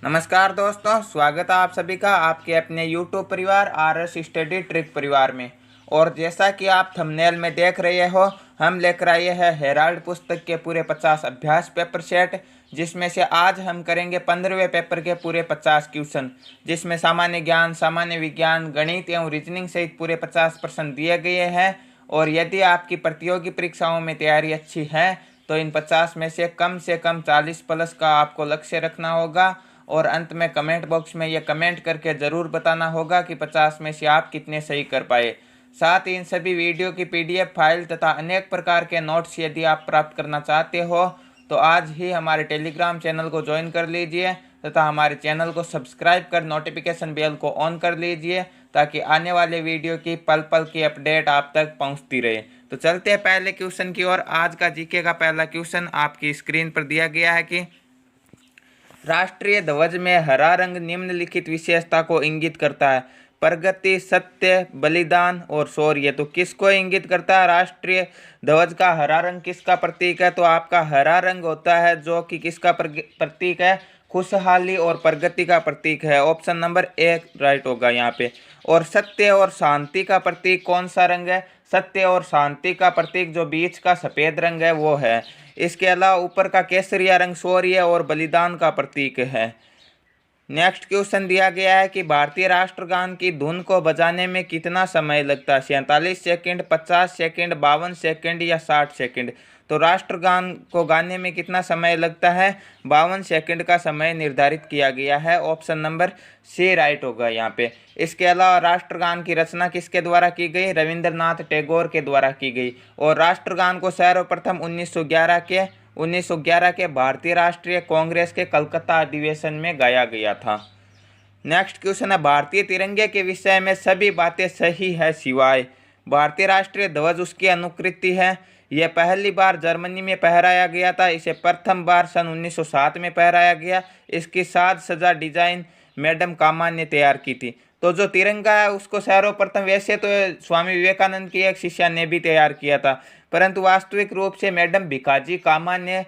नमस्कार दोस्तों, स्वागत है आप सभी का आपके अपने YouTube परिवार RS स्टडी ट्रिक परिवार में। और जैसा कि आप थंबनेल में देख रहे हो, हम लेकर आए हैं हेराल्ड पुस्तक के पूरे 50 अभ्यास पेपर सेट, जिसमें से आज हम करेंगे 15वें पेपर के पूरे 50 क्वेश्चन, जिसमें सामान्य ज्ञान, सामान्य विज्ञान, गणित एवं रीजनिंग सहित पूरे 50% दिए गए हैं। और यदि आपकी प्रतियोगी परीक्षाओं में तैयारी अच्छी है तो इन 50 में से कम 40 प्लस का आपको लक्ष्य रखना होगा। और अंत में कमेंट बॉक्स में यह कमेंट करके ज़रूर बताना होगा कि 50 में से आप कितने सही कर पाए। साथ ही इन सभी वीडियो की PDF फाइल तथा अनेक प्रकार के नोट्स यदि आप प्राप्त करना चाहते हो तो आज ही हमारे टेलीग्राम चैनल को ज्वाइन कर लीजिए तथा हमारे चैनल को सब्सक्राइब कर नोटिफिकेशन बेल को ऑन कर लीजिए ताकि आने वाले वीडियो की पल पल की अपडेट आप तक पहुंचती रहे। तो चलते हैं पहले क्वेश्चन की ओर। आज का जीके का पहला क्वेश्चन आपकी स्क्रीन पर दिया गया है कि राष्ट्रीय ध्वज में हरा रंग निम्नलिखित विशेषता को इंगित करता है: प्रगति, सत्य, बलिदान और शौर्य। तो किसको इंगित करता है? राष्ट्रीय ध्वज का हरा रंग किसका प्रतीक है? तो आपका हरा रंग होता है जो कि किसका प्रतीक है? खुशहाली और प्रगति का प्रतीक है। ऑप्शन नंबर ए राइट होगा यहाँ पे। और सत्य और शांति का प्रतीक कौन सा रंग है? सत्य और शांति का प्रतीक जो बीच का सफेद रंग है वो है। इसके अलावा ऊपर का केसरिया रंग शौर्य और बलिदान का प्रतीक है। नेक्स्ट क्वेश्चन दिया गया है कि भारतीय राष्ट्रगान की धुन को बजाने में कितना समय लगता है? 47 सेकंड, 50 सेकंड, 52 सेकंड या 60 सेकंड। तो राष्ट्रगान को गाने में कितना समय लगता है? 52 सेकंड का समय निर्धारित किया गया है। ऑप्शन नंबर सी राइट होगा यहाँ पे। इसके अलावा राष्ट्रगान की रचना किसके द्वारा की गई? रविंद्रनाथ टैगोर के द्वारा की गई। और राष्ट्रगान को सर्वप्रथम 1911 के भारतीय राष्ट्रीय कांग्रेस के कलकत्ता अधिवेशन में गाया गया था। नेक्स्ट क्वेश्चन है भारतीय तिरंगे के विषय में सभी बातें सही है सिवाय। भारतीय राष्ट्रीय ध्वज उसकी अनुकृति है। यह पहली बार जर्मनी में फहराया गया था। इसे प्रथम बार सन 1907 में फहराया गया। इसकी साज सजा डिजाइन मैडम कामा ने तैयार की थी। तो जो तिरंगा है उसको सर्वप्रथम वैसे तो स्वामी विवेकानंद की एक शिष्या ने भी तैयार किया था, परंतु वास्तविक रूप से मैडम भिकाजी कामा ने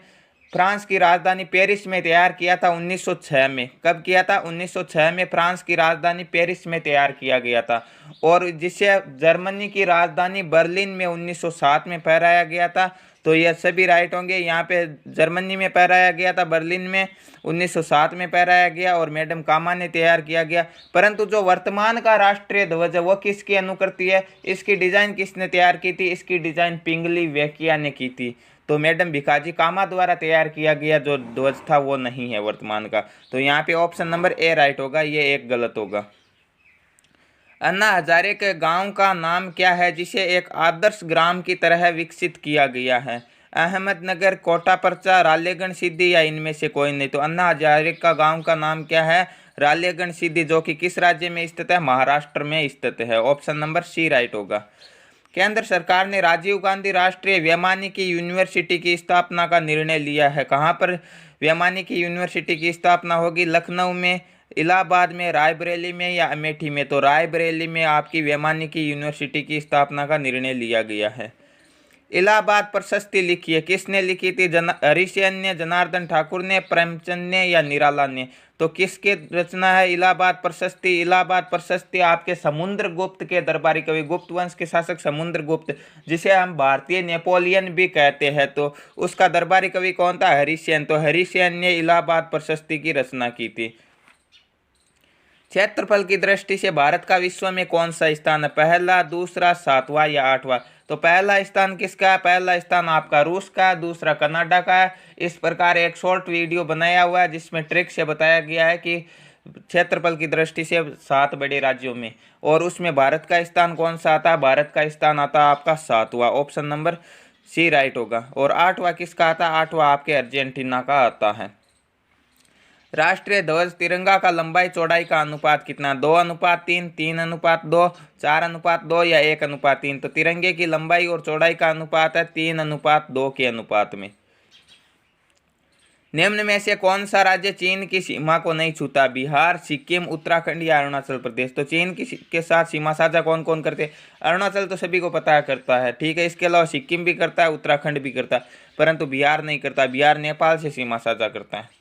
फ्रांस की राजधानी पेरिस में तैयार किया था 1906 में। कब किया था? 1906 में फ्रांस की राजधानी पेरिस में तैयार किया गया था। और जिसे जर्मनी की राजधानी बर्लिन में 1907 में फहराया गया था। तो यह सभी राइट होंगे। यहाँ पे जर्मनी में फहराया गया था, बर्लिन में 1907 में फहराया गया और मैडम कामा ने तैयार किया गया। परंतु जो वर्तमान का राष्ट्रीय ध्वज है वो किसकी अनुकृति है? इसकी डिजाइन किसने तैयार की थी? इसकी डिजाइन पिंगली वेकिया ने की थी। तो मैडम भिकाजी कामा द्वारा तैयार किया गया जो ध्वज था वो नहीं है वर्तमान का। तो यहाँ पे ऑप्शन नंबर ए राइट होगा, ये एक गलत होगा। अन्ना हजारे के गांव का नाम क्या है जिसे एक आदर्श ग्राम की तरह विकसित किया गया है? अहमदनगर, कोटा परचा, रालेगण सिद्धि या इनमें से कोई नहीं। तो अन्ना हजारे का गांव का नाम क्या है? रालेगण सिद्धि, जो कि किस राज्य में स्थित है? महाराष्ट्र में स्थित है। ऑप्शन नंबर सी राइट होगा। केंद्र सरकार ने राजीव गांधी राष्ट्रीय वैमानिकी यूनिवर्सिटी की स्थापना का निर्णय लिया है। कहाँ पर वैमानिकी यूनिवर्सिटी की स्थापना होगी? लखनऊ में, इलाहाबाद में, रायबरेली में या अमेठी में। तो रायबरेली में आपकी वैमानिकी यूनिवर्सिटी की स्थापना का निर्णय लिया गया है। इलाहाबाद प्रशस्ति लिखी है, किसने लिखी थी? हरिसेन ने, जनार्दन ठाकुर ने, प्रेमचंद ने या निराला ने। तो किसके रचना है इलाहाबाद प्रशस्ति? इलाहाबाद प्रशस्ति आपके समुद्रगुप्त के दरबारी कवि, गुप्त वंश के शासक समुद्रगुप्त, जिसे हम भारतीय नेपोलियन भी कहते हैं, तो उसका दरबारी कवि कौन था? हरिसेन। तो हरिसेन ने इलाहाबाद प्रशस्ति की रचना की थी। क्षेत्रफल की दृष्टि से भारत का विश्व में कौन सा स्थान है? पहला, दूसरा, सातवां या आठवां। तो पहला स्थान किसका है? पहला स्थान आपका रूस का है, दूसरा कनाडा का है। इस प्रकार एक शॉर्ट वीडियो बनाया हुआ है जिसमें ट्रिक से बताया गया है कि क्षेत्रफल की दृष्टि से 7 बड़े राज्यों में, और उसमें भारत का स्थान कौन सा आता है? भारत का स्थान आता है आपका 7वां। ऑप्शन नंबर सी राइट होगा। और 8वां किसका आता है? 8वां आपके अर्जेंटीना का आता है। राष्ट्रीय ध्वज तिरंगा का लंबाई चौड़ाई का अनुपात कितना? 2:3, 3:2, 4:2 या 1:3। तो तिरंगे की लंबाई और चौड़ाई का अनुपात है 3:2 के अनुपात में। निम्न में से कौन सा राज्य चीन की सीमा को नहीं छूता? बिहार, सिक्किम, उत्तराखंड या अरुणाचल प्रदेश। तो चीन के साथ सीमा साझा कौन कौन करते हैं? अरुणाचल तो सभी को पता करता है, ठीक है। इसके अलावा सिक्किम भी करता है, उत्तराखंड भी करता है, परंतु बिहार नहीं करता। बिहार नेपाल से सीमा साझा करता है।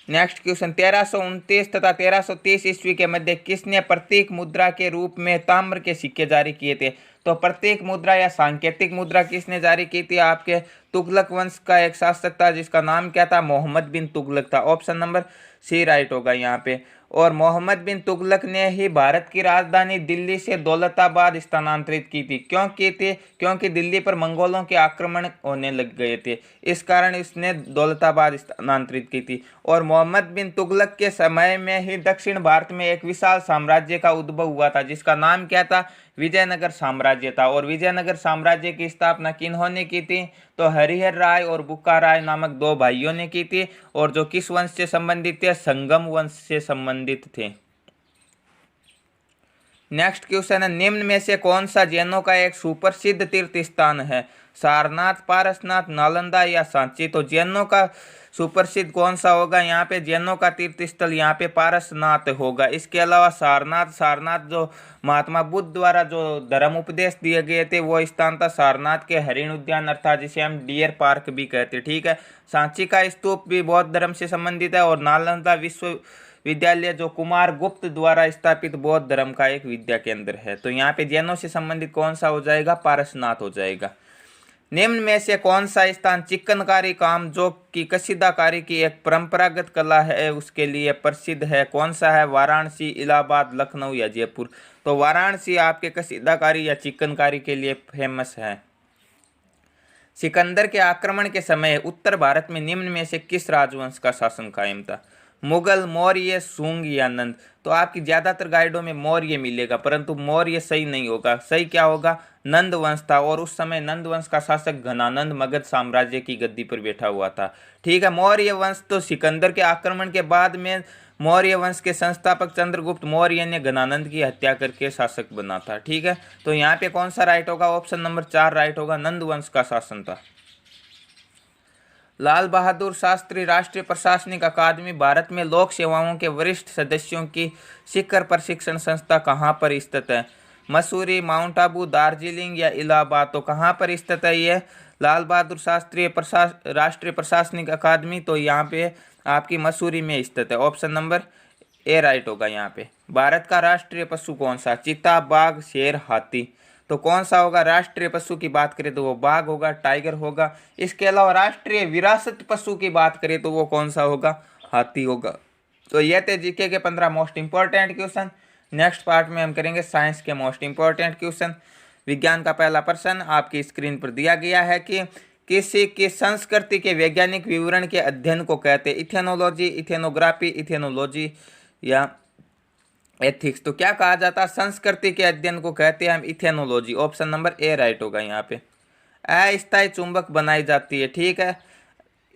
नेक्स्ट क्वेश्चन 1329 तथा 1330 ईस्वी के मध्य किसने प्रतीक मुद्रा के रूप में ताम्र के सिक्के जारी किए थे? तो प्रतीक मुद्रा या सांकेतिक मुद्रा किसने जारी की थी? आपके तुगलक वंश का एक शासक था जिसका नाम क्या था? मोहम्मद बिन तुगलक था। ऑप्शन नंबर सी राइट होगा यहाँ पे। और मोहम्मद बिन तुगलक ने ही भारत की राजधानी दिल्ली से दौलताबाद स्थानांतरित की थी। क्यों की थी? क्योंकि दिल्ली पर मंगोलों के आक्रमण होने लग गए थे, इस कारण इसने दौलताबाद स्थानांतरित की थी। और मोहम्मद बिन तुगलक के समय में ही दक्षिण भारत में एक विशाल साम्राज्य का उद्भव हुआ था जिसका नाम क्या था? विजयनगर साम्राज्य था। और विजयनगर साम्राज्य की स्थापना किन्होंने की थी? तो हरिहर राय और बुक्का राय नामक दो भाइयों ने की थी, और जो किस वंश से संबंधित थे? संगम वंश से संबंधित थे। नेक्स्ट क्वेश्चन है, निम्न में से कौन सा जैनों का एक सुप्रसिद्ध तीर्थ स्थान है? सारनाथ, पारसनाथ, नालंदा या सांची? तो जैनों का सुप्रसिद्ध कौन सा होगा? यहाँ पे जैनों का तीर्थ स्थल यहाँ पे पारसनाथ होगा। इसके अलावा सारनाथ जो महात्मा बुद्ध द्वारा जो धर्म उपदेश दिए गए थे वो स्थान था सारनाथ के हरिण उद्यान, अर्थात जिसे हम डियर पार्क भी कहते हैं। ठीक है। सांची का स्तूप भी बौद्ध धर्म से संबंधित है। और नालंदा विश्वविद्यालय जो कुमार गुप्त द्वारा स्थापित बौद्ध धर्म का एक विद्या केंद्र है। तो यहाँ पे जैनों से संबंधित कौन सा हो जाएगा? पारसनाथ हो जाएगा। निम्न में से कौन सा स्थान चिकनकारी काम जो कि कशीदाकारी की एक परंपरागत कला है उसके लिए प्रसिद्ध है? कौन सा है? वाराणसी, इलाहाबाद, लखनऊ या जयपुर? तो वाराणसी आपके कशीदाकारी या चिकनकारी के लिए फेमस है। सिकंदर के आक्रमण के समय उत्तर भारत में निम्न में से किस राजवंश का शासन कायम था? मुगल, मौर्य, शुंग या नंद? तो आपकी ज्यादातर गाइडों में मौर्य मिलेगा, परंतु मौर्य सही नहीं होगा। सही क्या होगा? नंद वंश था। और उस समय नंद वंश का शासक घनानंद मगध साम्राज्य की गद्दी पर बैठा हुआ था। ठीक है। मौर्य वंश तो सिकंदर के आक्रमण के बाद में मौर्य वंश के संस्थापक चंद्रगुप्त मौर्य ने घनानंद की हत्या करके शासक बना था। ठीक है। तो यहाँ पे कौन सा राइट होगा? ऑप्शन नंबर 4 राइट होगा। नंद वंश का शासन था। लाल बहादुर शास्त्री राष्ट्रीय प्रशासनिक अकादमी भारत में लोक सेवाओं के वरिष्ठ सदस्यों की शिखर प्रशिक्षण संस्था कहाँ पर स्थित है? मसूरी, माउंट आबू, दार्जिलिंग या इलाहाबाद? तो कहाँ पर स्थित है ये लाल बहादुर शास्त्री राष्ट्रीय प्रशासनिक अकादमी? तो यहाँ पे आपकी मसूरी में स्थित है। ऑप्शन नंबर ए राइट होगा यहाँ पे। भारत का राष्ट्रीय पशु कौन सा? चीता, बाघ, शेर, हाथी? तो कौन सा होगा? राष्ट्रीय पशु की बात करें तो वो बाघ होगा, टाइगर होगा। इसके अलावा राष्ट्रीय विरासत पशु की बात करें तो वो कौन सा होगा? हाथी होगा। तो ये थे जीके के 15 most important question. Next part में हम करेंगे साइंस के मोस्ट इंपॉर्टेंट क्वेश्चन। विज्ञान का पहला प्रश्न आपकी स्क्रीन पर दिया गया है कि किसी की संस्कृति के वैज्ञानिक विवरण के अध्ययन को कहते हैं? इथेनोलॉजी, इथेनोग्राफी, इथेनोलॉजी या एथिक्स? तो क्या कहा जाता है? संस्कृति के अध्ययन को कहते हैं हम इथेनोलॉजी। ऑप्शन नंबर ए राइट होगा यहाँ पे। अस्थायी चुंबक बनाई जाती है। ठीक है।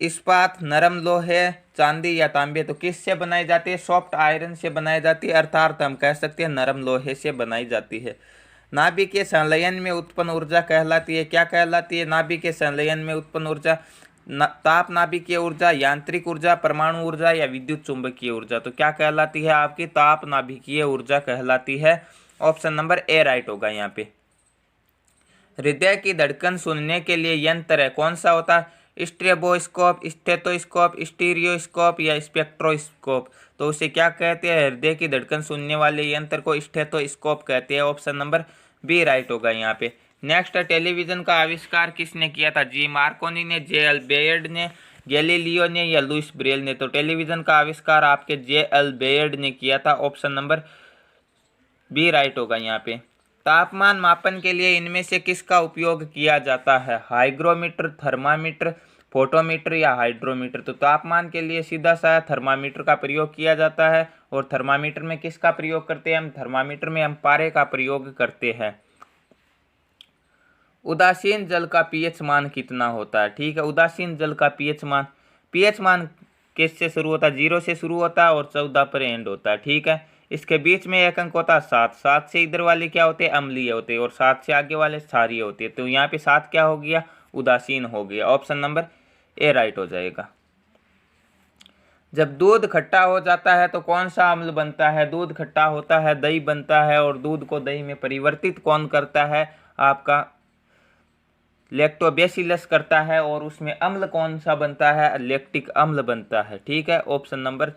इस्पात, नरम लोहे, चांदी या तांबे? तो किससे बनाई जाती है? सॉफ्ट आयरन से बनाई जाती है, अर्थात हम कह सकते हैं नरम लोहे से बनाई जाती है। नाभिकीय संलयन में उत्पन्न ऊर्जा कहलाती है? क्या कहलाती है? नाभिकीय संलयन में उत्पन्न ऊर्जा ताप नाभिकीय ऊर्जा, यांत्रिक ऊर्जा, परमाणु ऊर्जा या विद्युत चुंबकीय ऊर्जा? तो क्या कहलाती है? आपकी ताप नाभिकीय ऊर्जा कहलाती है। ऑप्शन नंबर ए राइट होगा यहाँ पे। हृदय की धड़कन सुनने के लिए यंत्र है, कौन सा होता है? स्ट्रेबोस्कोप, स्टेथोस्कोप, स्टीरियोस्कोप या स्पेक्ट्रोस्कोप? तो उसे क्या कहते हैं? हृदय की धड़कन सुनने वाले यंत्र को स्टेथोस्कोप कहते हैं। ऑप्शन नंबर बी राइट होगा यहाँ पे। नेक्स्ट, टेलीविजन का आविष्कार किसने किया था? जी मार्कोनी ने, जे एल बेयर्ड ने, गैलीलियो ने या लुइस ब्रेल ने? तो टेलीविजन का आविष्कार आपके जे एल बेयर्ड ने किया था। ऑप्शन नंबर बी राइट होगा यहाँ पे। तापमान मापन के लिए इनमें से किसका उपयोग किया जाता है? हाइग्रोमीटर, थर्मामीटर, फोटोमीटर या हाइड्रोमीटर? तो तापमान के लिए सीधा सा थर्मामीटर का प्रयोग किया जाता है। और थर्मामीटर में किसका प्रयोग करते हैं हम? थर्मामीटर में हम पारे का प्रयोग करते हैं। उदासीन जल का पीएच मान कितना होता है? ठीक है। उदासीन जल का पीएच मान किससे शुरू होता है? 0 से शुरू होता है और 14 पर एंड होता है। ठीक है। इसके बीच में एक अंक होता है 7। 7 से इधर वाले क्या होते हैं? अम्लीय होते हैं। और 7 से आगे वाले क्षारीय होते हैं। तो यहाँ पे 7 क्या हो गया? उदासीन हो गया। ऑप्शन नंबर ए राइट हो जाएगा। जब दूध खट्टा हो जाता है तो कौन सा अम्ल बनता है? दूध खट्टा होता है, दही बनता है। और दूध को दही में परिवर्तित कौन करता है? आपका लैक्टोबैसिलस करता है और उसमें अम्ल कौन सा बनता है, लैक्टिक अम्ल बनता है। ठीक है, ऑप्शन नंबर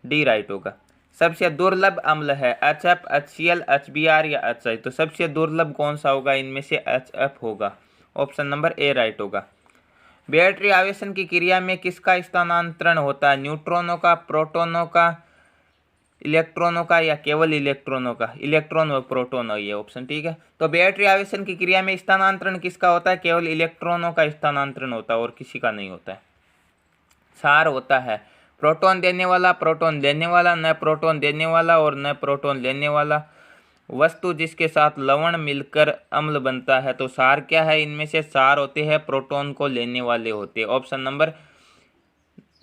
डी राइट होगा। सबसे दुर्लभ अम्ल है HF, HCl, HBr या HI। तो सबसे दुर्लभ कौन सा होगा, इनमें से HF होगा। ऑप्शन नंबर ए राइट होगा। बैटरी आवेशन की क्रिया में किसका स्थानांतरण होता है, न्यूट्रॉनों का, प्रोटोनों का, इलेक्ट्रॉनों का या केवल इलेक्ट्रॉनों का। इलेक्ट्रॉन और प्रोटोन ये ऑप्शन। ठीक है, तो बैटरी आवेशन की क्रिया में स्थानांतरण किसका होता है, केवल इलेक्ट्रॉनों का स्थानांतरण होता है और किसी का नहीं होता है। सार होता है प्रोटॉन देने वाला, प्रोटॉन लेने वाला, न प्रोटॉन देने वाला और न प्रोटॉन लेने वाला वस्तु जिसके साथ लवण मिलकर अम्ल बनता है। तो सार क्या है, इनमें से सार होते हैं प्रोटॉन को लेने वाले होते हैं। ऑप्शन नंबर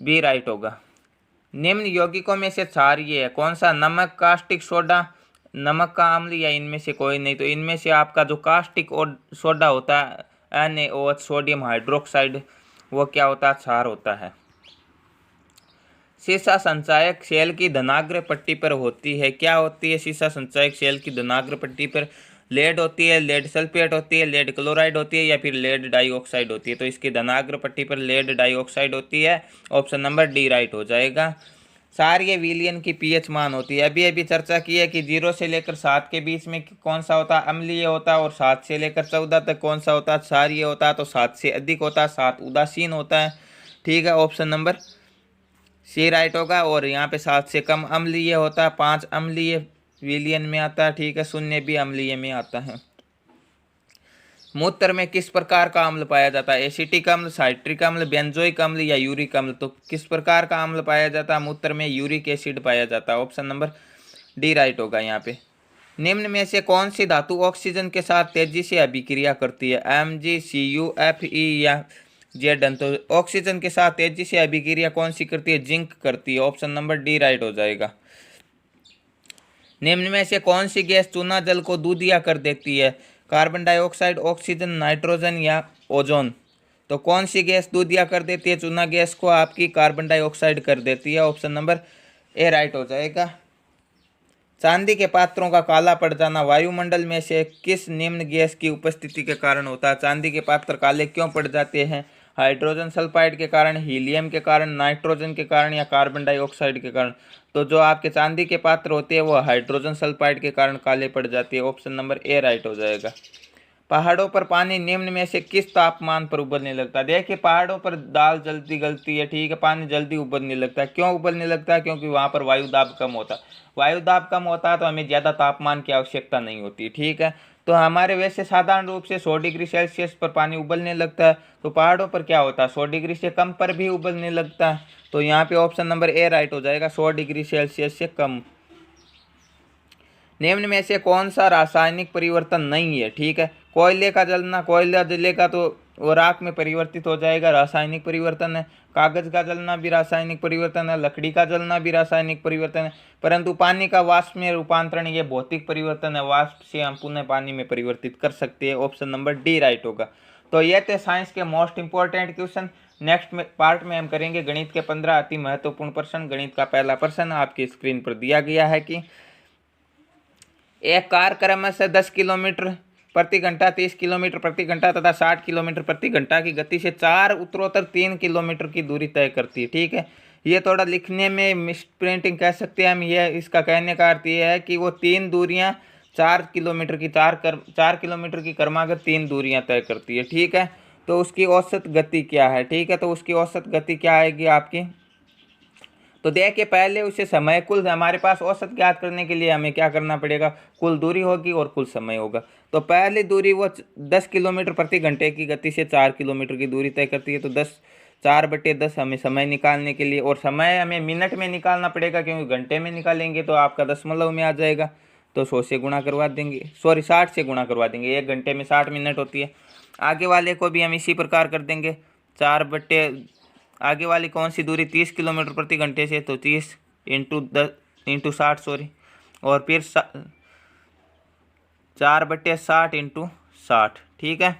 बी राइट होगा। निम्न यौगिकों में से सार ये है कौन सा, नमक, कास्टिक सोडा, नमक का अम्ल या इनमें से कोई नहीं। तो इनमें से आपका जो कास्टिक और सोडा होता है NaOH, सोडियम हाइड्रोक्साइड, वो क्या होता है, क्षार होता है। सीसा संचायक सेल की धनाग्र पट्टी पर होती है, क्या होती है सीसा संचायक सेल की धनाग्र पट्टी पर, लेड होती है, लेड सल्फेट होती है, लेड क्लोराइड होती है या फिर लेड डाइऑक्साइड होती है। तो इसकी धनाग्र पट्टी पर लेड डाइऑक्साइड होती है। ऑप्शन नंबर डी राइट हो जाएगा। क्षारीय विलयन की पीएच मान होती है, अभी अभी चर्चा की है कि 0 से लेकर 7 के बीच में कौन सा होता है, अम्लीय होता है, और 7 से लेकर 14 तक कौन सा होता है, क्षारीय होता है। तो 7 से अधिक होता है, 7 उदासीन होता है। ठीक है, ऑप्शन नंबर सी राइट होगा। और यहाँ पे 7 से कम अम्लीय होता है, 5 अम्लीय विलयन में आता है। ठीक है, 0 भी अम्लीय में आता है। मूत्र में किस प्रकार का अम्ल पाया जाता है, एसिटिक अम्ल, साइट्रिक अम्ल, बेंजोइक अम्ल या यूरिक अम्ल। तो किस प्रकार का अम्ल पाया जाता है, मूत्र में यूरिक एसिड पाया जाता है। ऑप्शन नंबर डी राइट होगा यहाँ पे। निम्न में से कौन सी धातु ऑक्सीजन के साथ तेजी से अभिक्रिया करती है, Mg, Cu, Fe या Zn। तो ऑक्सीजन के साथ तेजी से अभिक्रिया कौन सी करती है, जिंक करती है। ऑप्शन नंबर डी राइट हो जाएगा। निम्न में से कौन सी गैस चूना जल को दूधिया कर देती है, कार्बन डाइऑक्साइड, ऑक्सीजन, नाइट्रोजन या ओजोन। तो कौन सी गैस दूधिया कर देती है चूना गैस को, आपकी कार्बन डाइऑक्साइड कर देती है। ऑप्शन नंबर ए राइट हो जाएगा। चांदी के पात्रों का काला पड़ जाना वायुमंडल में से किस निम्न गैस की उपस्थिति के कारण होता है। चांदी के पात्र काले क्यों पड़ जाते हैं, हाइड्रोजन सल्फाइड के कारण, हीलियम के कारण, नाइट्रोजन के कारण या कार्बन डाइऑक्साइड के कारण। तो जो आपके चांदी के पात्र होते हैं वो हाइड्रोजन सल्फाइड के कारण काले पड़ जाती है। ऑप्शन नंबर ए राइट हो जाएगा। पहाड़ों पर पानी निम्न में से किस तापमान पर उबलने लगता है। देखिए, पहाड़ों पर दाल जल्दी गलती है, ठीक है, पानी जल्दी उबलने लगता है। क्यों उबलने लगता है, क्योंकि वहाँ पर वायु दाब कम होता है। वायु दाब कम होता है तो हमें ज़्यादा तापमान की आवश्यकता नहीं होती। ठीक है, तो हमारे वैसे साधारण रूप से 100 डिग्री सेल्सियस पर पानी उबलने लगता है, तो पहाड़ों पर क्या होता है, 100 डिग्री से कम पर भी उबलने लगता है। तो यहाँ पे ऑप्शन नंबर ए राइट हो जाएगा, 100 डिग्री सेल्सियस से कम। निम्न में से कौन सा रासायनिक परिवर्तन नहीं है। ठीक है, कोयले का जलना, कोयला जलेगा तो वो राख में परिवर्तित हो जाएगा, रासायनिक परिवर्तन है। कागज का जलना भी रासायनिक परिवर्तन है, लकड़ी का जलना भी रासायनिक परिवर्तन है। परंतु पानी का वाष्प में रूपांतरण ये भौतिक परिवर्तन है, वाष्प से हम पुनः पानी में परिवर्तित कर सकते हैं। ऑप्शन नंबर डी राइट होगा। तो ये थे साइंस के मोस्ट इंपॉर्टेंट क्वेश्चन। नेक्स्ट में पार्ट में हम करेंगे गणित के 15 अति महत्वपूर्ण प्रश्न। गणित का पहला प्रश्न आपकी स्क्रीन पर दिया गया है कि एक कार क्रमशः 10 किलोमीटर प्रति घंटा, 30 किलोमीटर प्रति घंटा तथा 60 किलोमीटर प्रति घंटा की गति से 4 उत्तरोत्तर 3 किलोमीटर की दूरी तय करती है। ठीक है, ये थोड़ा लिखने में मिस प्रिंटिंग कह सकते हैं हम। ये इसका कहने का अर्थ ये है कि वो 3 दूरियां 4 किलोमीटर की 4 किलोमीटर की क्रमागत 3 दूरियां तय करती है। ठीक है, तो उसकी औसत गति क्या है। ठीक है, तो उसकी औसत गति क्या आएगी आपकी, तो देखिए पहले उसे समय, कुल हमारे पास औसत ज्ञात करने के लिए हमें क्या करना पड़ेगा, कुल दूरी होगी और कुल समय होगा। तो पहली दूरी वो 10 किलोमीटर प्रति घंटे की गति से 4 किलोमीटर की दूरी तय करती है। तो 4/10 हमें समय निकालने के लिए, और समय हमें मिनट में निकालना पड़ेगा क्योंकि घंटे में निकालेंगे तो आपका दशमलव में आ जाएगा। तो 100 से गुणा करवा देंगे, 60 से गुणा करवा देंगे। 1 घंटे में 60 मिनट होती है। आगे वाले को भी हम इसी प्रकार कर देंगे। आगे वाली कौन सी दूरी 30 किलोमीटर प्रति घंटे से, तो 30 इंटू 60 सॉरी, और फिर 4/60 इंटू 60। ठीक है,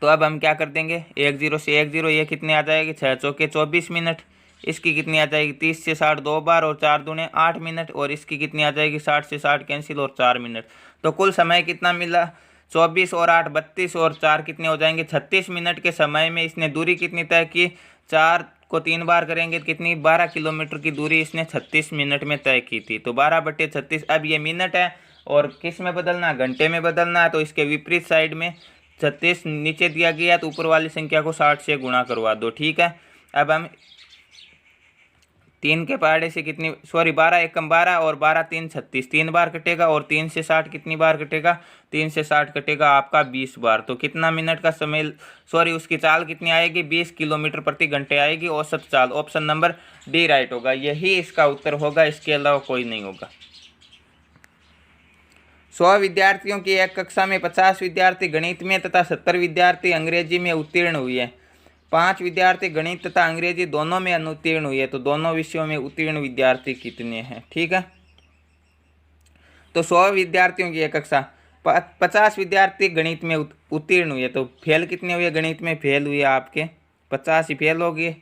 तो अब हम क्या कर देंगे, 10 से 10, ये कितने आ जाएगी, 6 चौके 24 मिनट। इसकी कितनी आ जाएगी, 30 से 60 2 बार और 4 दूने 8 मिनट, और इसकी कितनी आ जाएगी, 60 से 60 कैंसिल और 4 मिनट। तो कुल समय कितना मिला, 24 और 8 32 और 4 कितने हो जाएंगे 36 मिनट के समय में इसने दूरी कितनी तय की, 4 को 3 बार करेंगे तो कितनी 12 किलोमीटर की दूरी इसने 36 मिनट में तय की थी। तो 12/36, अब ये मिनट है और किस में बदलना, घंटे में बदलना है। तो इसके विपरीत साइड में 36 नीचे दिया गया तो ऊपर वाली संख्या को 60 से गुणा करवा दो, ठीक है। अब हम 3 के पहाड़े से कितनी 12 एकम 12 और 12 3 36, 3 बार कटेगा और 3 से 60 कितनी बार कटेगा, 3 से 60 कटेगा आपका 20 बार। तो कितना मिनट का समय उसकी चाल कितनी आएगी 20 किलोमीटर प्रति घंटे आएगी औसत चाल। ऑप्शन नंबर डी राइट होगा, यही इसका उत्तर होगा, इसके अलावा कोई नहीं होगा। 100 विद्यार्थियों की एक कक्षा में 50 विद्यार्थी गणित में तथा 70 विद्यार्थी अंग्रेजी में उत्तीर्ण हुए। 5 विद्यार्थी गणित तथा अंग्रेजी दोनों में अनुत्तीर्ण हुए, तो दोनों विषयों में उत्तीर्ण विद्यार्थी कितने हैं, ठीक है। तो 100 विद्यार्थियों की एक कक्षा, 50 विद्यार्थी गणित में उत्तीर्ण हुए, तो फेल कितने हुए, गणित में फेल हुए आपके 50 ही फेल हो गए,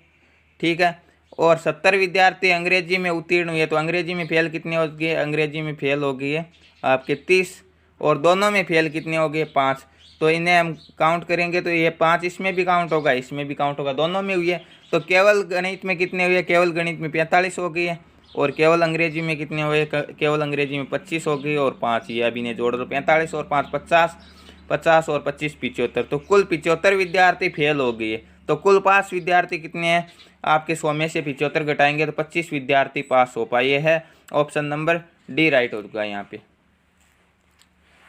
ठीक है। और 70 विद्यार्थी अंग्रेजी में उत्तीर्ण हुए, तो अंग्रेजी में फेल कितने हो गए, अंग्रेजी में फेल हो गए आपके 30, और दोनों में फेल कितने हो गए 5। तो इन्हें हम काउंट करेंगे तो ये 5 इसमें भी काउंट होगा, इसमें भी काउंट होगा, दोनों में हुए। तो केवल गणित में कितने हुए, केवल गणित में 45 हो गई है, और केवल अंग्रेजी में कितने हुए, केवल अंग्रेजी में 25 हो गई, और 5 ये अभी ने जोड़ दो, 45 और 5 50, 50 और 25 75, तो कुल 75 विद्यार्थी फेल हो गए। तो कुल पास विद्यार्थी कितने हैं आपके 100 में से 75 घटाएंगे तो 25 विद्यार्थी पास हो पाए है। ऑप्शन नंबर डी राइट होगा यहाँ पे।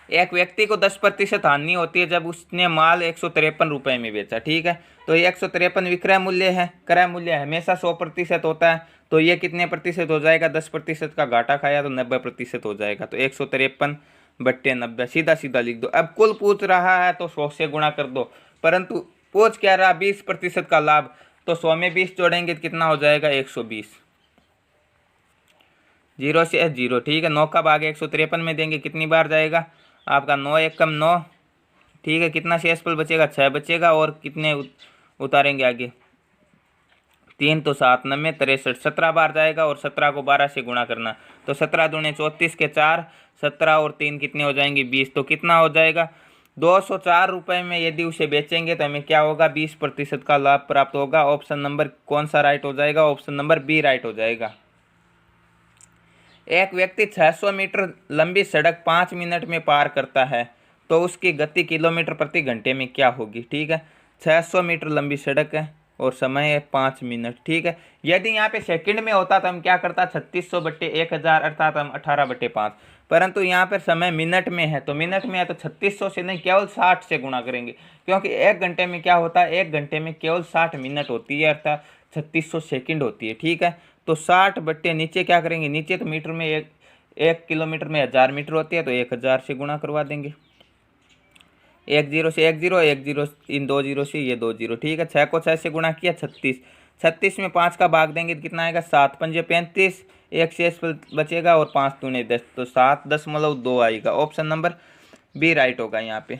एक व्यक्ति को 10% हानि होती है जब उसने माल 153 रुपये में बेचा, ठीक है। तो ये 153 विक्रय मूल्य है, क्रय मूल्य हमेशा 100% होता है, तो ये कितने प्रतिशत हो जाएगा, 10% का घाटा खाया तो 90% हो जाएगा। तो 153/90 सीधा सीधा लिख दो। अब कुल पूछ रहा है तो 100 से गुणा कर दो, परंतु पूछ क्या रहा 20% का लाभ, तो 100 में 20 जोड़ेंगे तो कितना हो जाएगा 120, 0 से 0, ठीक है। 9 का भाग 153 में देंगे कितनी बार जाएगा आपका 9 एकम 9, ठीक है। कितना शेषफल बचेगा 6 बचेगा, और कितने उतारेंगे आगे 3 तो 7 9 63, 17 बार जाएगा, और 17 को 12 से गुणा करना, तो 17 दूने 34 के 4, 17 और 3 कितने हो जाएंगे 20, तो कितना हो जाएगा 204 रुपये में यदि उसे बेचेंगे तो हमें क्या होगा 20% का लाभ प्राप्त होगा। ऑप्शन नंबर कौन सा राइट हो जाएगा, ऑप्शन नंबर बी राइट हो जाएगा। एक व्यक्ति 600 मीटर लंबी सड़क 5 मिनट में पार करता है, तो उसकी गति किलोमीटर प्रति घंटे में क्या होगी, ठीक है। 600 मीटर लंबी सड़क है और समय है 5 मिनट, ठीक है। यदि यहाँ पे सेकंड में होता तो हम क्या करता 3600/1000 अर्थात हम 18/5, परंतु यहाँ पर समय मिनट में है, तो मिनट में है तो 3600 से नहीं केवल 60 से गुणा करेंगे, क्योंकि 1 घंटे में क्या होता है 1 घंटे में केवल 60 मिनट होती है, अर्थात 3600 सेकंड होती है, ठीक है। तो 60 बट्टे नीचे क्या करेंगे, नीचे तो मीटर में एक किलोमीटर में 1000 मीटर होती है, तो 1000 से गुणा करवा देंगे। 1 0 से 1 0, 1 0 इन 2 0 से ये 2 0, ठीक है। 6 को 6 से गुणा किया 36, 36 में 5 का भाग देंगे तो कितना आएगा 7 पंजे 35, एक शेष बचेगा और 5 दूने 10, तो 7.2 आएगा। ऑप्शन नंबर बी राइट होगा यहाँ पे।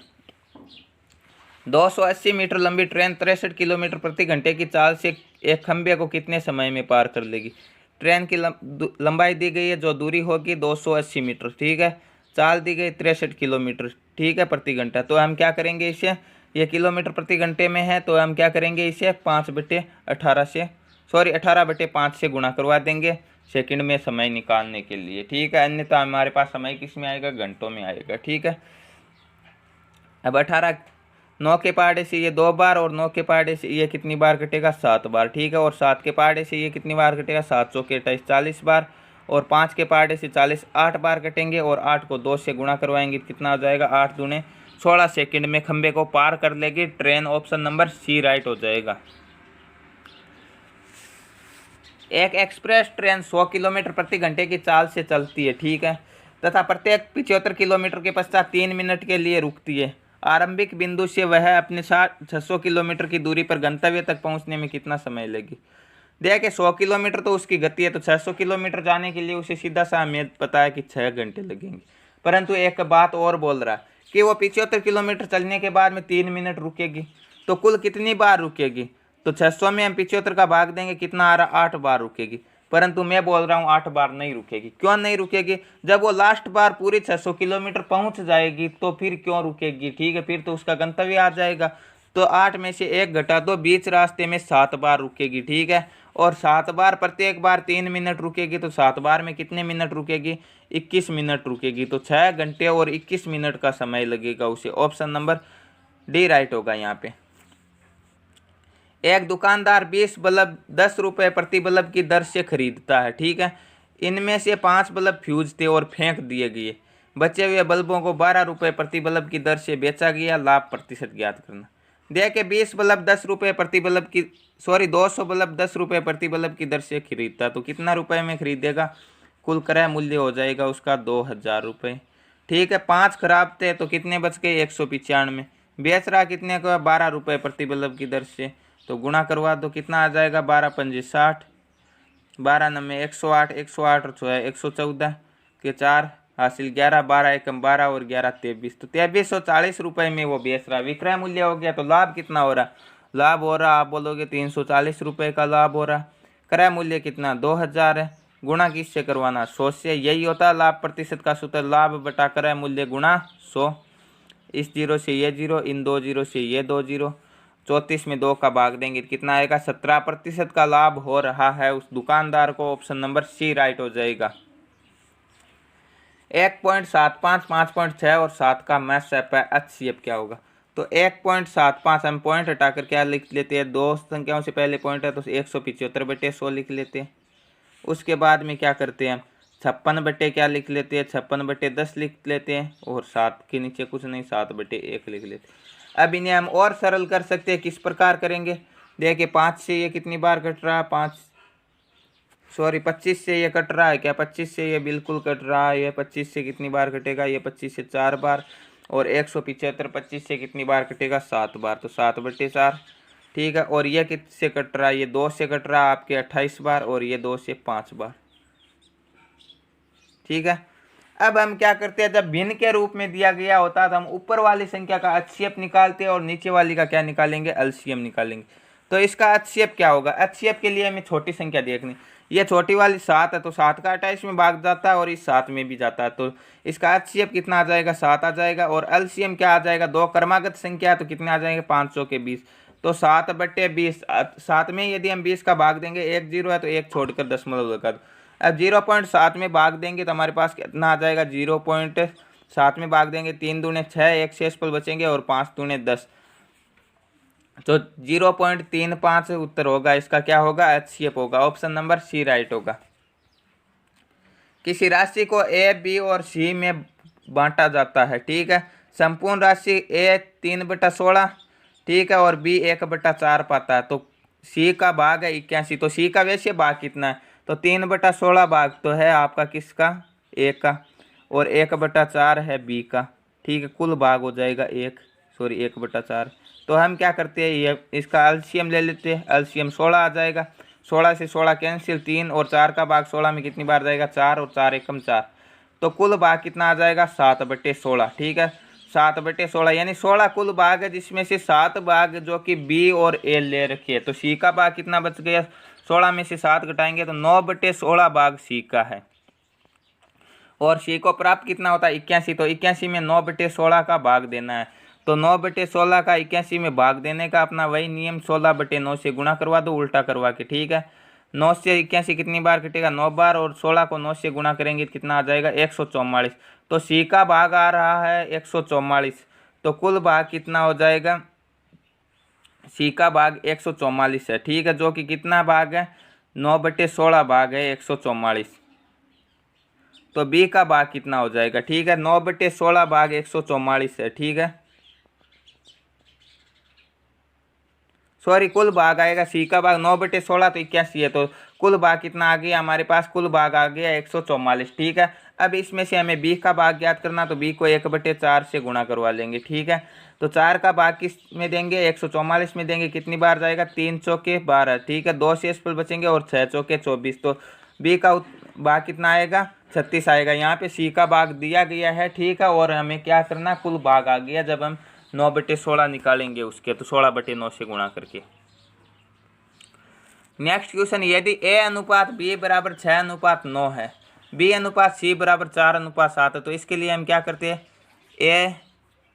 280 मीटर लंबी ट्रेन 63 किलोमीटर प्रति घंटे की चाल से एक खंभे को कितने समय में पार कर लेगी। ट्रेन की लंबाई दी गई है, जो दूरी होगी 280 मीटर, ठीक है। चाल दी गई 63 किलोमीटर, ठीक है, प्रति घंटा। तो हम क्या करेंगे इसे, ये किलोमीटर प्रति घंटे में है, तो हम क्या करेंगे इसे 18/5 से गुणा करवा देंगे सेकंड में समय निकालने के लिए, ठीक है। अन्यथा हमारे पास समय किस में आएगा, घंटों में आएगा, ठीक है। अब 18 9 के पहाड़े से ये 2 बार, और 9 के पहाड़े से ये कितनी बार कटेगा 7 बार, ठीक है। और 7 के पहाड़े से ये कितनी बार कटेगा 7 चौके 28 40 बार, और 5 के पहाड़े से 40 8 बार कटेंगे, और 8 को 2 से गुणा करवाएंगे कितना हो जाएगा 8 दूने 16 सेकंड में खंबे को पार कर लेगी train. Option number C right हो जाएगा। एक एक्सप्रेस ट्रेन 100 किलोमीटर प्रति घंटे की चाल से चलती है, ठीक है, तथा प्रत्येक 75 किलोमीटर के पश्चात 3 मिनट के लिए रुकती है। आरंभिक बिंदु से वह अपने 600 किलोमीटर की दूरी पर गंतव्य तक पहुंचने में कितना समय लेगी। देखिए 100 किलोमीटर तो उसकी गति है, तो 600 किलोमीटर जाने के लिए उसे सीधा सा हमें पता है कि 6 घंटे लगेंगे, परंतु एक बात और बोल रहा है कि वो 75 किलोमीटर चलने के बाद में 3 मिनट रुकेगी, तो कुल कितनी बार रुकेगी, तो 600 में हम 75 का भाग देंगे कितना आ रहा 8 बार रुकेगी। परंतु मैं बोल रहा हूँ 8 बार नहीं रुकेगी। क्यों नहीं रुकेगी? जब वो लास्ट बार पूरी 600 किलोमीटर पहुँच जाएगी तो फिर क्यों रुकेगी? ठीक है, फिर तो उसका गंतव्य आ जाएगा। तो 8 में से 1 घटा दो, बीच रास्ते में 7 बार रुकेगी। ठीक है, और 7 बार प्रत्येक बार 3 मिनट रुकेगी, तो 7 बार में कितने मिनट रुकेगी? 21 मिनट रुकेगी। तो 6 घंटे और 21 मिनट का समय लगेगा उसे। ऑप्शन नंबर डी राइट होगा यहाँ पे। एक दुकानदार 20 बल्ब 10 रुपये प्रति बल्ब की दर से खरीदता है। ठीक है, इनमें से 5 बल्ब फ्यूज थे और फेंक दिए गए। बचे हुए बल्बों को 12 रुपये प्रति बल्ब की दर से बेचा गया। लाभ प्रतिशत ज्ञात करना। देखिए 20 बल्ब 10 रुपये प्रति बल्ब की 200 बल्ब 10 रुपये प्रति बल्ब की दर से खरीदता, तो कितना रुपए में खरीदेगा? कुल क्रय मूल्य हो जाएगा उसका 2000 रुपये। ठीक है, 5 खराब थे तो कितने बच गए? 195। बेच रहा कितने को? 12 रुपये प्रति बल्ब की दर से। तो गुणा करवा दो, कितना आ जाएगा? 12 पंजे 60, 12 नम्बे 108, 108 और 6 114 के 4 हासिल 11, 12 एकम 12 और 11 23। तो 2340 रुपये में वो बेच रहा। विक्रय मूल्य हो गया। तो लाभ कितना हो रहा? लाभ हो रहा, आप बोलोगे 340 रुपये का लाभ हो रहा। क्रय मूल्य कितना? 2000 है। गुणा किससे करवाना? 100 से। यही होता है लाभ प्रतिशत का सूत्र, लाभ बटा क्रय मूल्य गुणा 100। इस जीरो से ये जीरो, इन 2 जीरो से ये 2 जीरो, 34 में 2 का भाग देंगे कितना आएगा? 17% का लाभ हो रहा है उस दुकानदार को। ऑप्शन नंबर सी राइट हो जाएगा। 1.75, 5.6 और 7 का मैथ्स है, HCF क्या होगा? तो 1.75 हम पॉइंट हटाकर क्या लिख लेते हैं? 2 संख्याओं से पहले पॉइंट है तो 175/100 लिख लेते हैं। उसके बाद में क्या करते हैं? 56 बटे क्या लिख लेते हैं? 56/10 लिख लेते हैं। और 7 के नीचे कुछ नहीं, 7/1 लिख लेते हैं। अब इन्हें हम और सरल कर सकते हैं। किस प्रकार करेंगे? देखिए 5 से ये कितनी बार कट रहा है? 25 से ये कट रहा है क्या? 25 से ये बिल्कुल कट रहा है। ये 25 से कितनी बार कटेगा? ये 25 से 4 बार। और 175 25 से कितनी बार कटेगा? 7 बार। तो 7/4। ठीक है, और ये किससे कट रहा है? ये 2 से कट रहा है आपके 28 बार, और ये 2 से 5 बार। ठीक है, अब हम क्या करते हैं? जब भिन्न के रूप में दिया गया होता है तो हम ऊपर वाली संख्या का HCF निकालते हैं और नीचे वाली का क्या निकालेंगे? LCM निकालेंगे। तो इसका HCF क्या होगा? HCF के लिए हमें छोटी संख्या देखनी। ये छोटी वाली 7 है, तो 7 का 28 में भाग जाता है और इस 7 में भी जाता है, तो इसका HCF कितना आ जाएगा? 7 आ जाएगा। और LCM क्या आ जाएगा? 2 क्रमागत संख्या है तो कितने आ जाएंगे? 500 के 20। तो 7/20। 7 में यदि हम 20 का भाग देंगे, 1 जीरो है तो 1 छोड़कर दशमलव लगा दो। अब 0.7 में भाग देंगे तो हमारे पास कितना आ जाएगा? 0.7 में भाग देंगे, 3 दूने 6, 1 शेषफल बचेंगे और 5 दूने 10, तो 0.35 उत्तर होगा। इसका क्या होगा? HCF होगा। ऑप्शन नंबर सी राइट होगा। किसी राशि को A, B और C में बांटा जाता है। ठीक है, संपूर्ण राशि A 3/16, ठीक है, और B 1/4 पाता है। तो C का भाग है 81, तो C का वैसे भाग कितना है? तो 3/16 भाग तो है आपका किसका? A का, और 1/4 है B का। ठीक है, कुल भाग हो जाएगा 1/4। तो हम क्या करते हैं? ये इसका LCM ले लेते हैं। LCM 16 आ जाएगा। 16 से 16 कैंसिल, 3 और 4 का भाग 16 में कितनी बार जाएगा? 4, और 4 एकम 4, तो कुल भाग कितना आ जाएगा? 7/16। ठीक है, 7/16 यानी 16 कुल भाग है, जिसमें से 7 भाग जो कि B और A ले रखी है। तो C का भाग कितना बच गया? 16 में से 7 घटाएंगे तो 9/16 भाग C का है। और C को प्राप्त कितना होता है? 81, तो 81 में 9/16 का भाग देना है। तो 9/16 का 81 में भाग देने का अपना वही नियम, 16/9 से गुणा करवा दो उल्टा करवा के। ठीक है, 9 से 81 कितनी बार कटेगा? 9 बार, और 16 को 9 से गुणा करेंगे तो कितना आ जाएगा? 144। तो C का भाग आ रहा है 144, तो कुल भाग कितना हो जाएगा? C का भाग 144 है। ठीक है, जो कि कितना भाग है? 9/16 भाग है 144। तो B का भाग कितना हो जाएगा? ठीक है, 9/16 भाग 144 है। ठीक है, सॉरी, कुल भाग आएगा। C का भाग 9/16 तो 81 है, तो कुल भाग कितना आ गया हमारे पास? कुल भाग आ गया 144। ठीक है, अब इसमें से हमें B का भाग ज्ञात करना, तो B को 1/4 से गुणा करवा लेंगे। ठीक है, तो 4 का भाग किस में देंगे? 144 में देंगे। कितनी बार जाएगा? 3 चौके 12। ठीक है, 2 शेषफल बचेंगे और 6 चौके 24, तो B का भाग कितना आएगा? 36 आएगा। यहाँ पे C का भाग दिया गया है। ठीक है, और हमें क्या करना? कुल भाग आ गया। जब हम 9/16 निकालेंगे उसके, तो 16/9 से गुणा करके नेक्स्ट क्वेश्चन, यदि a अनुपात b बराबर 6:9 है, b अनुपात c बराबर 4:7 है, तो इसके लिए हम क्या करते हैं, a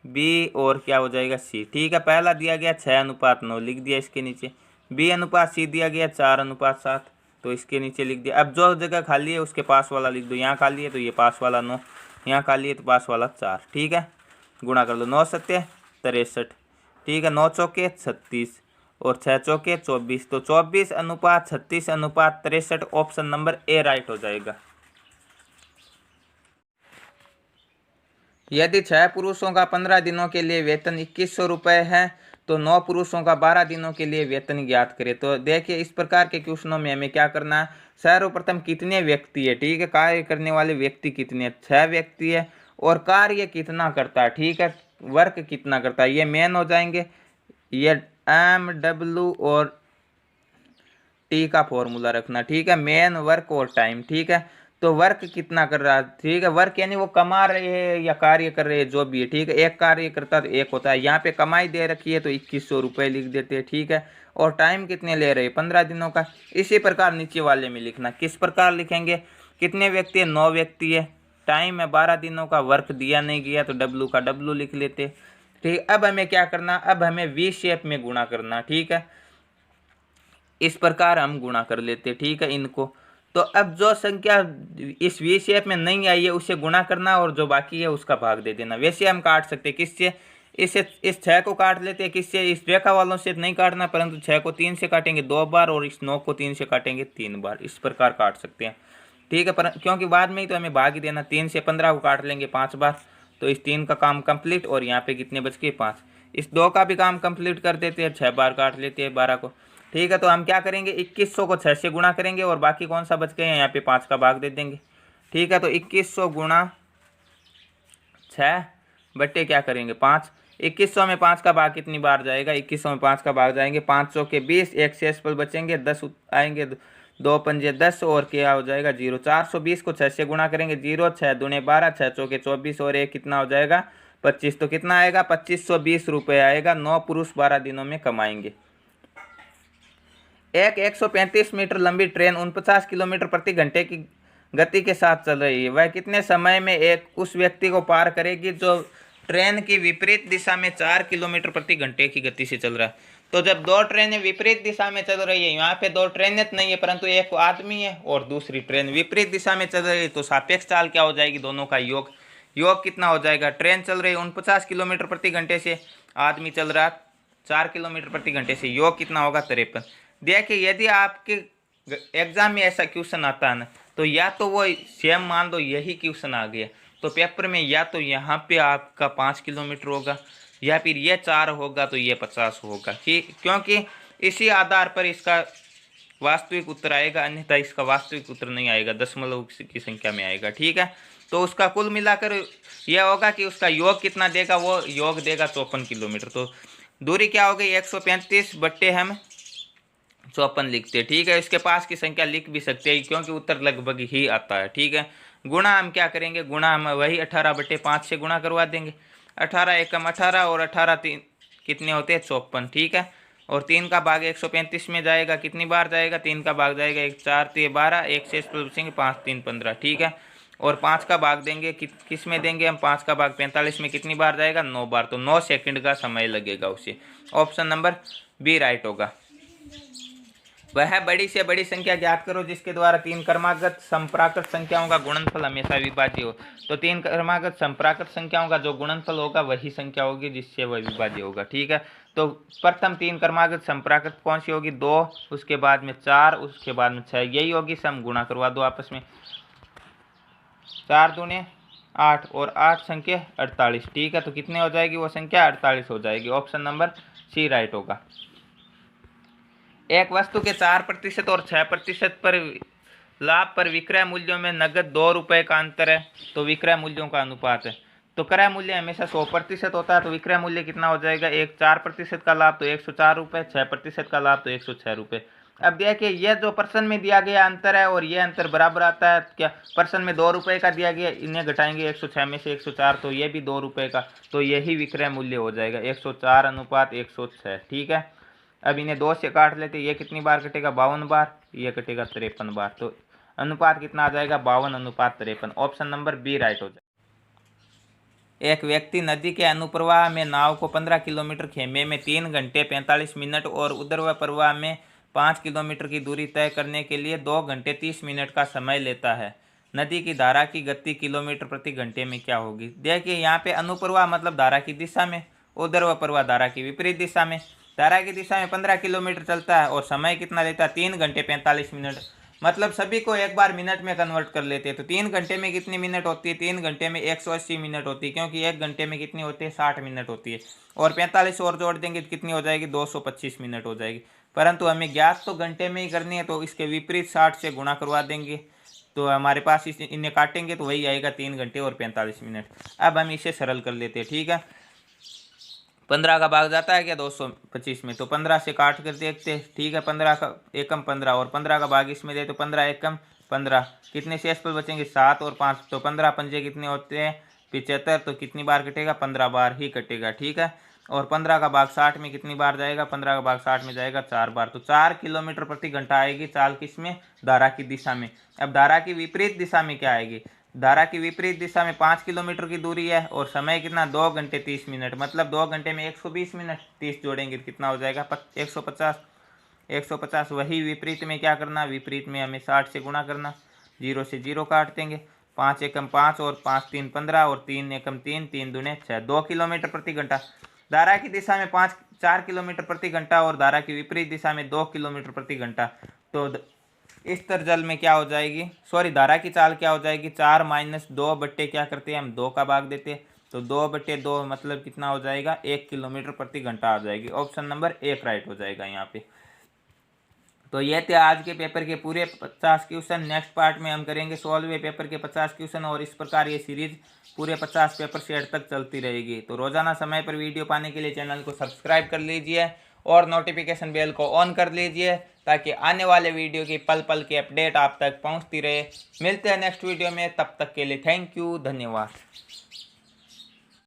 b और क्या हो जाएगा c। ठीक है, पहला दिया गया 6:9 लिख दिया इसके नीचे, b अनुपात c दिया गया 4:7 तो इसके नीचे लिख दिया। अब जो जगह खाली है उसके पास वाला लिख दो, यहाँ खाली है तो ये पास वाला 9, यहाँ खाली है तो पास वाला 4। ठीक है, गुणा कर लो, 9 सत्ते 63, ठीक है, 9 चौके 36 और 6 चौके 24, तो 24:36:63 ऑप्शन नंबर ए राइट हो जाएगा। यदि 6 पुरुषों का 15 दिनों के लिए वेतन 2100 रुपये है तो 9 पुरुषों का 12 दिनों के लिए वेतन ज्ञात करें। तो देखिए इस प्रकार के क्वेश्चनों में हमें क्या करना है, सर्वप्रथम कितने व्यक्ति है, ठीक है, कार्य करने वाले व्यक्ति कितने हैं, 6 व्यक्ति है, और कार्य कितना करता है, ठीक है, वर्क कितना करता है, ये मेन हो जाएंगे। ये एम डब्ल्यू और टी का फॉर्मूला रखना, ठीक है, मेन, वर्क और टाइम। ठीक है, तो वर्क कितना कर रहा है, ठीक है, वर्क यानी वो कमा रहे हैं या कार्य कर रहे हैं, जो भी है, ठीक है, एक कार्य करता तो एक होता है, यहाँ पे कमाई दे रखी है तो 2100 रुपये लिख देते हैं। ठीक है, और टाइम कितने ले रहे हैं, 15 दिनों का। इसी प्रकार नीचे वाले में लिखना, किस प्रकार लिखेंगे, कितने व्यक्ति है, 9 व्यक्ति है, टाइम है 12 दिनों का, वर्क दिया नहीं गया तो डब्लू का डब्लू लिख लेते। ठीक, अब हमें क्या करना, अब हमें वी शेप में गुणा करना। ठीक है, इस प्रकार हम गुणा कर लेते, ठीक है, इनको। तो अब जो संख्या इस वी शेप में नहीं आई है उसे गुणा करना और जो बाकी है उसका भाग दे देना। वैसे हम काट सकते किससे, इससे, इस 6 को काट लेते हैं, किससे, इस रेखा वालों से नहीं काटना, परंतु 6 को 3 से काटेंगे 2 बार और इस 9 को 3 से काटेंगे 3 बार, इस प्रकार काट सकते हैं। ठीक है, पर क्योंकि बाद में ही तो हमें भाग ही देना, 3 से 15 को काट लेंगे 5 बार, तो इस 3 का काम कंप्लीट, और यहाँ पे कितने बच गए 5। इस 2 का भी काम कंप्लीट कर देते हैं, 6 बार काट लेते हैं 12 को। ठीक है, तो हम क्या करेंगे, 2100 को 6 से गुणा करेंगे और बाकी कौन सा बच गया, यहाँ पे 5 का भाग दे देंगे। ठीक है, तो 2100 गुणा 6 बट्टे क्या करेंगे 5। 2100 में 5 का भाग कितनी बार जाएगा, 2100 में 5 का भाग जाएंगे 5 चौके 20, एक शेष पर बचेंगे 10 आएंगे, 2 पंजे 10 और क्या हो जाएगा 0। 420 को 6 से गुणा करेंगे 0, 6 दूने 12, 6 चौके 24 और एक कितना हो जाएगा 25, तो कितना आएगा 2520 रुपये आएगा। 9 पुरुष 12 दिनों में कमाएंगे। एक 135 मीटर लंबी ट्रेन 49 किलोमीटर प्रति घंटे की गति के साथ चल रही है, वह कितने समय में एक उस व्यक्ति को पार करेगी जो ट्रेन की विपरीत दिशा में 4 किलोमीटर प्रति घंटे की गति से चल रहा है। तो जब 2 ट्रेनें विपरीत दिशा में चल रही है, यहाँ पे 2 ट्रेनें नहीं है परंतु एक आदमी है और दूसरी ट्रेन विपरीत दिशा में चल रही है, तो सापेक्ष चाल क्या हो जाएगी, दोनों का योग। योग कितना हो जाएगा, ट्रेन चल रही है 49 किलोमीटर प्रति घंटे से, आदमी चल रहा 4 किलोमीटर प्रति घंटे से, योग कितना होगा 53। देखिए यदि आपके एग्जाम में ऐसा क्वेश्चन आता है ना, तो या तो वो सेम मान दो यही क्वेश्चन आ गया, तो पेपर में या तो यहाँ पे आपका 5 किलोमीटर होगा या फिर ये 4 होगा तो ये 50 होगा, क्योंकि इसी आधार पर इसका वास्तविक उत्तर आएगा, अन्यथा इसका वास्तविक उत्तर नहीं आएगा, दशमलव की संख्या में आएगा। ठीक है, तो उसका कुल मिलाकर यह होगा कि उसका योग कितना देगा, वो योग देगा 54 किलोमीटर। तो दूरी क्या हो गई 135 बट्टे हम 54 लिखते हैं। ठीक है, इसके पास की संख्या लिख भी सकते हैं क्योंकि उत्तर लगभग ही आता है। ठीक है, गुणा हम क्या करेंगे, गुणा हम वही 18/5 से गुणा करवा देंगे। 18 एकम 18 और 18 3 कितने होते हैं 54। ठीक है, और 3 का भाग 135 में जाएगा, कितनी बार जाएगा 3 का भाग जाएगा 1 4 3 12, एक शेष पर बचेंगे 5 3 15। ठीक है, और 5 का भाग देंगे किस में देंगे हम, 5 का भाग 45 में कितनी बार जाएगा 9 बार, तो 9 सेकंड का समय लगेगा उसे। ऑप्शन नंबर बी राइट होगा। वह बड़ी से बड़ी संख्या ज्ञात करो जिसके द्वारा 3 क्रमागत संप्राकृत संख्याओं का गुणनफल हमेशा विभाज्य हो। तो 3 क्रमागत संप्राकृत संख्याओं का जो गुणनफल होगा वही संख्या होगी जिससे वह विभाज्य होगा। ठीक है, तो प्रथम 3 क्रमागत संप्राकृत कौन सी होगी, 2, उसके बाद में 4, उसके बाद में 6, यही होगी। सम गुणा करवा दो आपस में, 4 दूने 8 और 8 संख्या 48। ठीक है, तो कितने हो जाएगी वो संख्या 48 हो जाएगी। ऑप्शन नंबर सी राइट होगा। एक वस्तु के 4% और 6% पर लाभ पर विक्रय मूल्यों में नगद 2 रुपये का अंतर है, तो विक्रय मूल्यों का अनुपात है। तो क्रय मूल्य हमेशा 100% होता है, तो विक्रय मूल्य कितना हो जाएगा, एक 4% का लाभ तो 104 रुपये, 6% का लाभ तो 106 रुपये। अब देखिए यह जो प्रश्न में दिया गया अंतर है और ये अंतर बराबर आता है क्या, प्रश्न में 2 रुपये का दिया गया, इन्हें घटाएंगे 106 में से 104, तो ये भी 2 रुपये का, तो यही विक्रय मूल्य हो जाएगा 104/106। ठीक है, अब इन्हें 2 से काट लेते, ये कितनी बार कटेगा 52 बार, ये कटेगा 53 बार। तो अनुपात कितना आ जाएगा 52:53। ऑप्शन नंबर बी राइट हो जाएगा। एक व्यक्ति नदी के अनुप्रवाह में नाव को 15 किलोमीटर खेमे में 3 घंटे 45 मिनट और ऊर्ध्व प्रवाह में 5 किलोमीटर की दूरी तय करने के लिए 2 घंटे 30 मिनट का समय लेता है। नदी की धारा की गति किलोमीटर प्रति घंटे में क्या होगी। देखिए यहाँ पे अनुप्रवाह मतलब धारा की दिशा में, ऊर्ध्व प्रवाह धारा की विपरीत दिशा में। धारा की दिशा में 15 किलोमीटर चलता है और समय कितना लेता है 3 घंटे 45 मिनट। मतलब सभी को एक बार मिनट में कन्वर्ट कर लेते हैं। तो 3 घंटे में कितनी मिनट होती है, 3 घंटे में 180 मिनट होती है, क्योंकि 1 घंटे में कितनी होती है 60 मिनट होती है। और 45 और जोड़ देंगे तो कितनी हो जाएगी 225 मिनट हो जाएगी। परंतु हमें ज्ञात तो घंटे में ही करनी है, तो इसके विपरीत 60 से गुणा करवा देंगे तो हमारे पास इन्हें काटेंगे तो वही आएगा 3 घंटे और 45 मिनट। अब हम इसे सरल कर लेते हैं, ठीक है। 15 का भाग जाता है क्या 225 में, तो 15 से काट कर देखते हैं, ठीक है। 15 का एकम 15 और 15 का भाग इसमें दे तो 15 एकम 15, कितने शेषफल बचेंगे 7 और 5, तो 15 पंजे कितने होते हैं 75, तो कितनी बार कटेगा 15 बार ही कटेगा, ठीक है। और 15 का भाग 60 में कितनी बार जाएगा, 15 का भाग 60 में जाएगा 4 बार। तो 4 किलोमीटर प्रति घंटा आएगी चाल किसमें, धारा की दिशा में। अब धारा की विपरीत दिशा में क्या आएगी, धारा की विपरीत दिशा में 5 किलोमीटर की दूरी है और समय कितना 2 घंटे 30 मिनट, मतलब 2 घंटे में 120 मिनट, 30 जोड़ेंगे तो कितना हो जाएगा 150। 150 वही विपरीत में क्या करना, विपरीत में हमें 60 से गुणा करना, 0 से 0 काट देंगे, 5 एकम 5 और 5 3 15 और 3 एकम 3, 3 दूने 6, 2 किलोमीटर प्रति घंटा। धारा की दिशा में 4 किलोमीटर प्रति घंटा और धारा की विपरीत दिशा में 2 किलोमीटर प्रति घंटा। तो इस तरजल में क्या हो जाएगी, सॉरी धारा की चाल क्या हो जाएगी, 4 - 2 बट्टे क्या करते हैं हम 2 का भाग देते हैं, तो 2/2 मतलब कितना हो जाएगा 1 किलोमीटर प्रति घंटा आ जाएगी। ऑप्शन नंबर 1 राइट हो जाएगा यहाँ पे। तो ये थे आज के पेपर के पूरे 50 क्वेश्चन। नेक्स्ट पार्ट में हम करेंगे 16वें पेपर के 50 क्वेश्चन और इस प्रकार ये सीरीज पूरे 50 पेपर सेट तक चलती रहेगी। तो रोजाना समय पर वीडियो पाने के लिए चैनल को सब्सक्राइब कर लीजिए और नोटिफिकेशन बेल को ऑन कर लीजिए ताकि आने वाले वीडियो की पल पल की अपडेट आप तक पहुंचती रहे। मिलते हैं नेक्स्ट वीडियो में, तब तक के लिए थैंक यू, धन्यवाद।